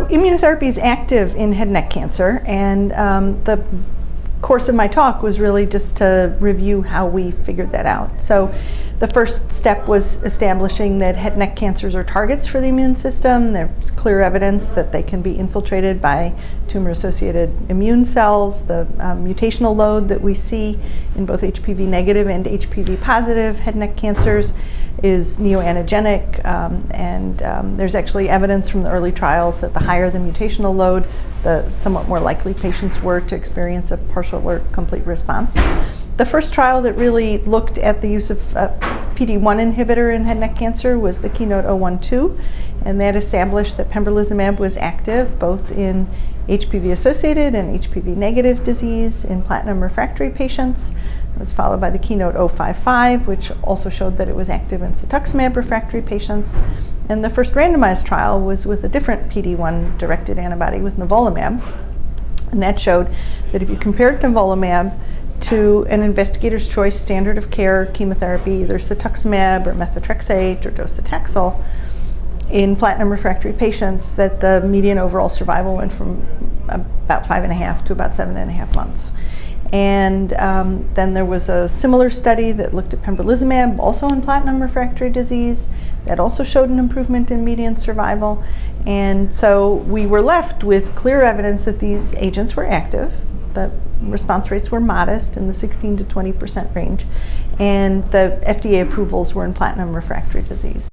immunotherapy is active in head and neck cancer, and the course of my talk was really just to review how we figured that out. So the first step was establishing that head and neck cancers are targets for the immune system. There's clear evidence that they can be infiltrated by tumor-associated immune cells. The mutational load that we see in both HPV negative and HPV positive head and neck cancers is neoantigenic, and there's actually evidence from the early trials that the higher the mutational load, the somewhat more likely patients were to experience a partial or complete response. The first trial that really looked at the use of PD-1 inhibitor in head and neck cancer was the KEYNOTE-012, and that established that pembrolizumab was active both in HPV-associated and HPV-negative disease in platinum-refractory patients. It was followed by the KEYNOTE-055, which also showed that it was active in cetuximab-refractory patients. And the first randomized trial was with a different PD-1-directed antibody with nivolumab, and that showed that if you compared nivolumab to an investigator's choice standard of care chemotherapy, either cetuximab or methotrexate or docetaxel, in platinum-refractory patients, that the median overall survival went from about 5.5 to about 7.5 months. And then there was a similar study that looked at pembrolizumab, also in platinum-refractory disease, that also showed an improvement in median survival. And so we were left with clear evidence that these agents were active. The response rates were modest in the 16 to 20% range, and the FDA approvals were in platinum-refractory disease.